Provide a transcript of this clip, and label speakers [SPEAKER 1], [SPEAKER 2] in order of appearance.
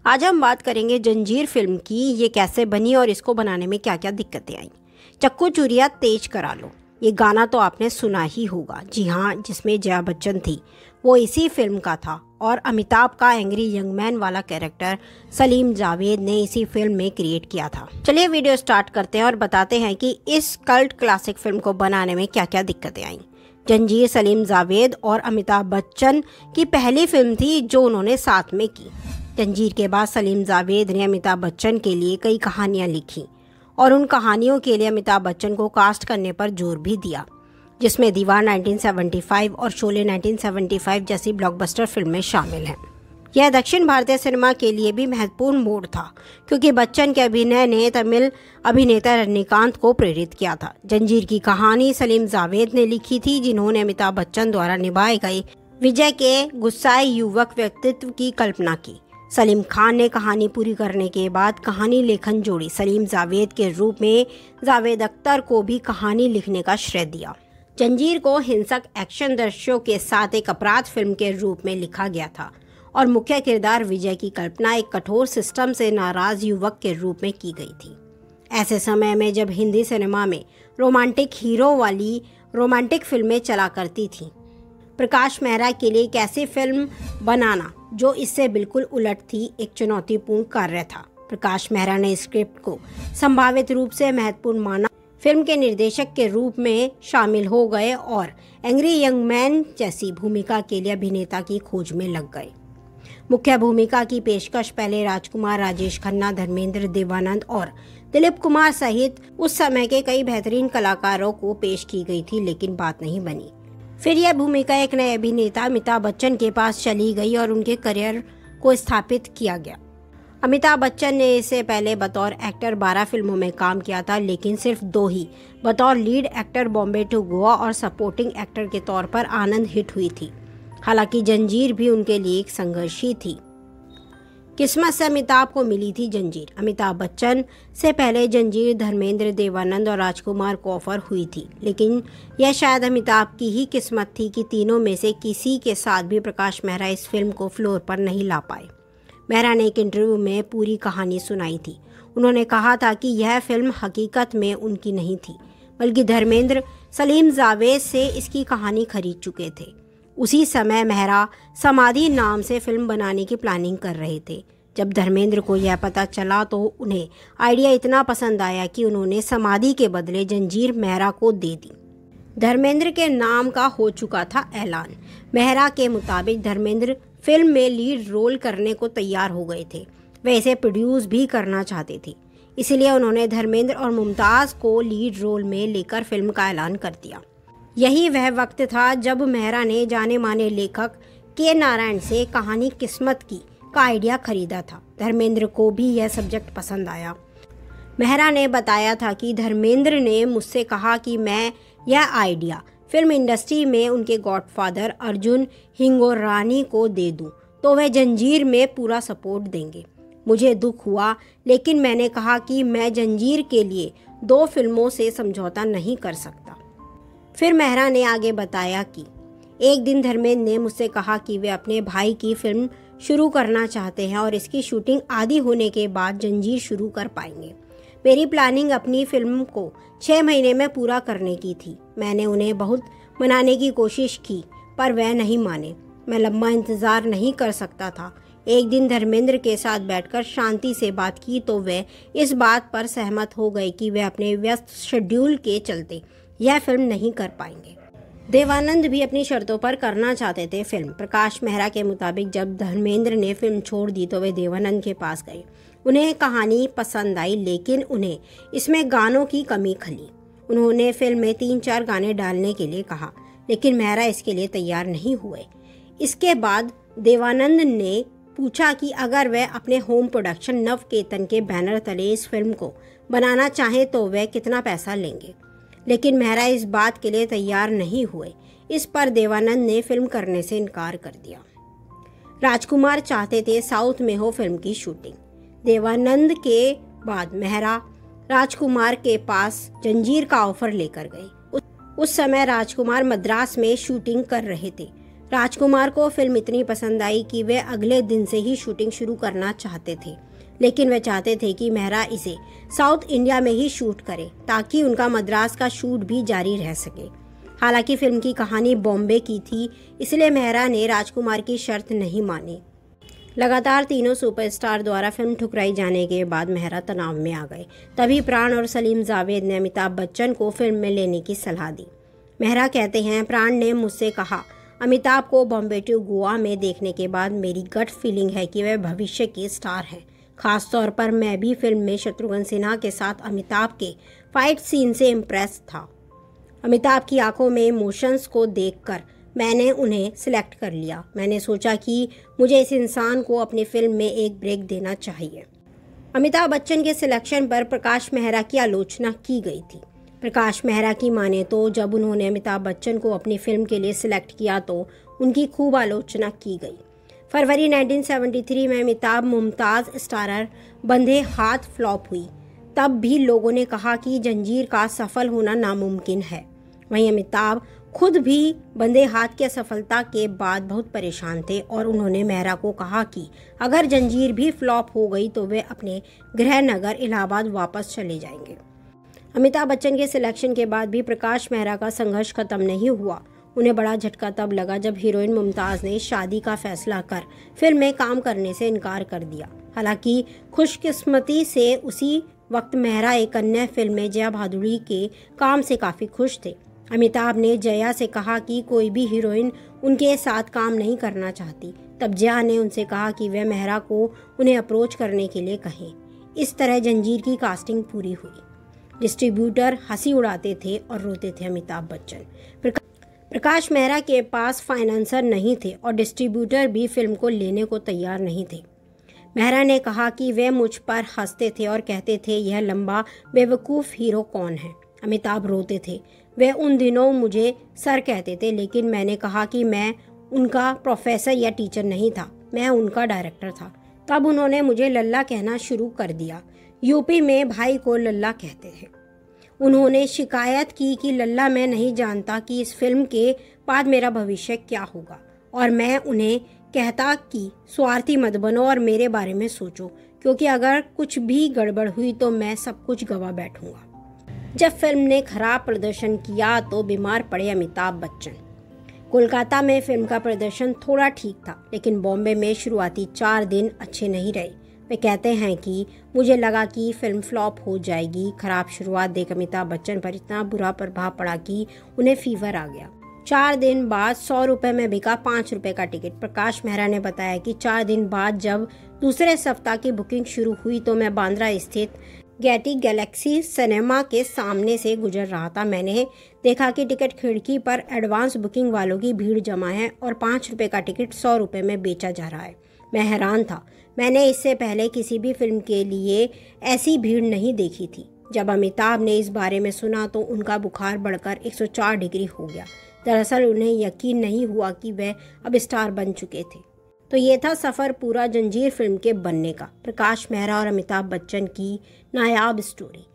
[SPEAKER 1] आज हम बात करेंगे जंजीर फिल्म की। ये कैसे बनी और इसको बनाने में क्या क्या दिक्कतें आई। चक्कू चूरिया तेज करा लो, ये गाना तो आपने सुना ही होगा। जी हाँ, जिसमें जया बच्चन थी वो इसी फिल्म का था और अमिताभ का एंग्री यंग मैन वाला कैरेक्टर सलीम जावेद ने इसी फिल्म में क्रिएट किया था। चलिए वीडियो स्टार्ट करते हैं और बताते हैं कि इस कल्ट क्लासिक फिल्म को बनाने में क्या क्या दिक्कतें आई। जंजीर सलीम जावेद और अमिताभ बच्चन की पहली फिल्म थी जो उन्होंने साथ में की। जंजीर के बाद सलीम जावेद ने अमिताभ बच्चन के लिए कई कहानियां लिखी और उन कहानियों के लिए अमिताभ बच्चन को कास्ट करने पर जोर भी दिया, जिसमें दीवार 1975 और शोले 1975 जैसी ब्लॉकबस्टर फिल्में शामिल हैं। यह दक्षिण भारतीय सिनेमा के लिए भी महत्वपूर्ण मोड़ था क्योंकि बच्चन के अभिनय ने तमिल अभिनेता रजनीकांत को प्रेरित किया था। जंजीर की कहानी सलीम जावेद ने लिखी थी, जिन्होंने अमिताभ बच्चन द्वारा निभाए गए विजय के गुस्साए युवक व्यक्तित्व की कल्पना की। सलीम खान ने कहानी पूरी करने के बाद कहानी लेखन जोड़ी सलीम जावेद के रूप में जावेद अख्तर को भी कहानी लिखने का श्रेय दिया। जंजीर को हिंसक एक्शन दृश्यों के साथ एक अपराध फिल्म के रूप में लिखा गया था और मुख्य किरदार विजय की कल्पना एक कठोर सिस्टम से नाराज युवक के रूप में की गई थी। ऐसे समय में जब हिंदी सिनेमा में रोमांटिक हीरो वाली रोमांटिक फिल्में चला करती थीं, प्रकाश मेहरा के लिए एक ऐसी फिल्म बनाना जो इससे बिल्कुल उलट थी एक चुनौतीपूर्ण कार्य था। प्रकाश मेहरा ने स्क्रिप्ट को संभावित रूप से महत्वपूर्ण माना, फिल्म के निर्देशक के रूप में शामिल हो गए और एंग्री यंग मैन जैसी भूमिका के लिए अभिनेता की खोज में लग गए। मुख्य भूमिका की पेशकश पहले राजकुमार, राजेश खन्ना, धर्मेंद्र, देवानंद और दिलीप कुमार सहित उस समय के कई बेहतरीन कलाकारों को पेश की गई थी, लेकिन बात नहीं बनी। फिर यह भूमिका एक नए अभिनेता अमिताभ बच्चन के पास चली गई और उनके करियर को स्थापित किया गया। अमिताभ बच्चन ने इससे पहले बतौर एक्टर 12 फिल्मों में काम किया था, लेकिन सिर्फ 2 ही बतौर lead actor Bombay to Goa और सपोर्टिंग एक्टर के तौर पर आनंद हिट हुई थी। हालांकि जंजीर भी उनके लिए एक संघर्ष ही थी। किस्मत से अमिताभ को मिली थी जंजीर। अमिताभ बच्चन से पहले जंजीर धर्मेंद्र, देवानंद और राजकुमार को ऑफर हुई थी, लेकिन यह शायद अमिताभ की ही किस्मत थी कि तीनों में से किसी के साथ भी प्रकाश मेहरा इस फिल्म को फ्लोर पर नहीं ला पाए। मेहरा ने एक इंटरव्यू में पूरी कहानी सुनाई थी। उन्होंने कहा था कि यह फिल्म हकीकत में उनकी नहीं थी, बल्कि धर्मेंद्र सलीम जावेद से इसकी कहानी खरीद चुके थे। उसी समय मेहरा समाधि नाम से फिल्म बनाने की प्लानिंग कर रहे थे। जब धर्मेंद्र को यह पता चला तो उन्हें आइडिया इतना पसंद आया कि उन्होंने समाधि के बदले जंजीर मेहरा को दे दी। धर्मेंद्र के नाम का हो चुका था ऐलान। मेहरा के मुताबिक धर्मेंद्र फिल्म में लीड रोल करने को तैयार हो गए थे। वे इसे प्रोड्यूस भी करना चाहते थे, इसलिए उन्होंने धर्मेंद्र और मुमताज़ को लीड रोल में लेकर फिल्म का ऐलान कर दिया। यही वह वक्त था जब मेहरा ने जाने माने लेखक के नारायण से कहानी किस्मत की का आइडिया खरीदा था। धर्मेंद्र को भी यह सब्जेक्ट पसंद आया। मेहरा ने बताया था कि धर्मेंद्र ने मुझसे कहा कि मैं यह आइडिया फिल्म इंडस्ट्री में उनके गॉडफादर अर्जुन हिंगोरानी को दे दूं तो वे जंजीर में पूरा सपोर्ट देंगे। मुझे दुख हुआ, लेकिन मैंने कहा कि मैं जंजीर के लिए 2 फिल्मों से समझौता नहीं कर सकता। फिर मेहरा ने आगे बताया कि एक दिन धर्मेंद्र ने मुझसे कहा कि वे अपने भाई की फिल्म शुरू करना चाहते हैं और इसकी शूटिंग आदि होने के बाद जंजीर शुरू कर पाएंगे। मेरी प्लानिंग अपनी फिल्म को 6 महीने में पूरा करने की थी। मैंने उन्हें बहुत मनाने की कोशिश की, पर वह नहीं माने। मैं लंबा इंतज़ार नहीं कर सकता था। एक दिन धर्मेंद्र के साथ बैठकर शांति से बात की तो वे इस बात पर सहमत हो गए कि वे अपने व्यस्त शेड्यूल के चलते यह फिल्म नहीं कर पाएंगे। देवानंद भी अपनी शर्तों पर करना चाहते थे फिल्म। प्रकाश मेहरा के मुताबिक जब धर्मेंद्र ने फिल्म छोड़ दी तो वे देवानंद के पास गए। उन्हें कहानी पसंद आई, लेकिन उन्हें इसमें गानों की कमी खली। उन्होंने फिल्म में 3-4 गाने डालने के लिए कहा, लेकिन मेहरा इसके लिए तैयार नहीं हुए। इसके बाद देवानंद ने पूछा कि अगर वह अपने होम प्रोडक्शन नवकेतन के बैनर तले इस फिल्म को बनाना चाहें तो वह कितना पैसा लेंगे, लेकिन मेहरा इस बात के लिए तैयार नहीं हुए। इस पर देवानंद ने फिल्म करने से इनकार कर दिया। राजकुमार चाहते थे साउथ में हो फिल्म की शूटिंग। देवानंद के बाद मेहरा राजकुमार के पास जंजीर का ऑफर लेकर गए। उस समय राजकुमार मद्रास में शूटिंग कर रहे थे। राजकुमार को फिल्म इतनी पसंद आई कि वे अगले दिन से ही शूटिंग शुरू करना चाहते थे, लेकिन वे चाहते थे कि मेहरा इसे साउथ इंडिया में ही शूट करे ताकि उनका मद्रास का शूट भी जारी रह सके। हालांकि फिल्म की कहानी बॉम्बे की थी, इसलिए मेहरा ने राजकुमार की शर्त नहीं मानी। लगातार तीनों सुपरस्टार द्वारा फिल्म ठुकराई जाने के बाद मेहरा तनाव में आ गए। तभी प्राण और सलीम जावेद ने अमिताभ बच्चन को फिल्म में लेने की सलाह दी। मेहरा कहते हैं, प्राण ने मुझसे कहा, अमिताभ को बॉम्बे टू गोवा में देखने के बाद मेरी गट फीलिंग है कि वह भविष्य के स्टार हैं। खास तौर पर मैं भी फिल्म में शत्रुघ्न सिन्हा के साथ अमिताभ के फाइट सीन से इम्प्रेस था। अमिताभ की आंखों में इमोशंस को देखकर मैंने उन्हें सिलेक्ट कर लिया। मैंने सोचा कि मुझे इस इंसान को अपनी फिल्म में एक ब्रेक देना चाहिए। अमिताभ बच्चन के सिलेक्शन पर प्रकाश मेहरा की आलोचना की गई थी। प्रकाश मेहरा की माने तो जब उन्होंने अमिताभ बच्चन को अपनी फिल्म के लिए सिलेक्ट किया तो उनकी खूब आलोचना की गई। फरवरी 1973 में अमिताभ मुमताज़ स्टारर बंधे हाथ फ्लॉप हुई। तब भी लोगों ने कहा कि जंजीर का सफल होना नामुमकिन है। वहीं अमिताभ खुद भी बंधे हाथ की असफलता के बाद बहुत परेशान थे और उन्होंने मेहरा को कहा कि अगर जंजीर भी फ्लॉप हो गई तो वे अपने गृह नगर इलाहाबाद वापस चले जाएंगे। अमिताभ बच्चन के सिलेक्शन के बाद भी प्रकाश मेहरा का संघर्ष खत्म नहीं हुआ। उन्हें बड़ा झटका तब लगा जब हीरोइन मुमताज़ ने शादी का फैसला कर फिल्म में काम करने से इनकार कर दिया। हालांकि खुशकिस्मती से उसी वक्त मेहरा एक अन्य फिल्म में जया भादुड़ी के काम से काफ़ी खुश थे। अमिताभ ने जया से कहा कि कोई भी हीरोइन उनके साथ काम नहीं करना चाहती। तब जया ने उनसे कहा कि वह मेहरा को उन्हें अप्रोच करने के लिए कहें। इस तरह जंजीर की कास्टिंग पूरी हुई। डिस्ट्रीब्यूटर हंसी उड़ाते थे और रोते थे अमिताभ बच्चन। प्रकाश मेहरा के पास फाइनेंसर नहीं थे और डिस्ट्रीब्यूटर भी फिल्म को लेने को तैयार नहीं थे। मेहरा ने कहा कि वे मुझ पर हंसते थे और कहते थे, यह लंबा बेवकूफ़ हीरो कौन है। अमिताभ रोते थे। वे उन दिनों मुझे सर कहते थे, लेकिन मैंने कहा कि मैं उनका प्रोफेसर या टीचर नहीं था, मैं उनका डायरेक्टर था। तब उन्होंने मुझे लल्ला कहना शुरू कर दिया। यूपी में भाई को लल्ला कहते थे। उन्होंने शिकायत की कि लल्ला, मैं नहीं जानता कि इस फिल्म के बाद मेरा भविष्य क्या होगा, और मैं उन्हें कहता कि स्वार्थी मत बनो और मेरे बारे में सोचो, क्योंकि अगर कुछ भी गड़बड़ हुई तो मैं सब कुछ गवा बैठूंगा। जब फिल्म ने खराब प्रदर्शन किया तो बीमार पड़े अमिताभ बच्चन। कोलकाता में फिल्म का प्रदर्शन थोड़ा ठीक था, लेकिन बॉम्बे में शुरुआती 4 दिन अच्छे नहीं रहे। वे कहते हैं कि मुझे लगा कि फिल्म फ्लॉप हो जाएगी। खराब शुरुआत देख अमिताभ बच्चन पर इतना बुरा प्रभाव पड़ा कि उन्हें फीवर आ गया। 4 दिन बाद 100 रुपये में बिका 5 रुपये का टिकट। प्रकाश मेहरा ने बताया कि 4 दिन बाद जब दूसरे सप्ताह की बुकिंग शुरू हुई तो मैं बांद्रा स्थित गेटी गैलेक्सी सिनेमा के सामने से गुजर रहा था। मैंने देखा कि टिकट खिड़की पर एडवांस बुकिंग वालों की भीड़ जमा है और 5 रुपये का टिकट 100 रुपये में बेचा जा रहा है। मैं हैरान था। मैंने इससे पहले किसी भी फिल्म के लिए ऐसी भीड़ नहीं देखी थी। जब अमिताभ ने इस बारे में सुना तो उनका बुखार बढ़कर 104 डिग्री हो गया। दरअसल उन्हें यकीन नहीं हुआ कि वह अब स्टार बन चुके थे। तो ये था सफ़र पूरा जंजीर फिल्म के बनने का। प्रकाश मेहरा और अमिताभ बच्चन की नायाब स्टोरी।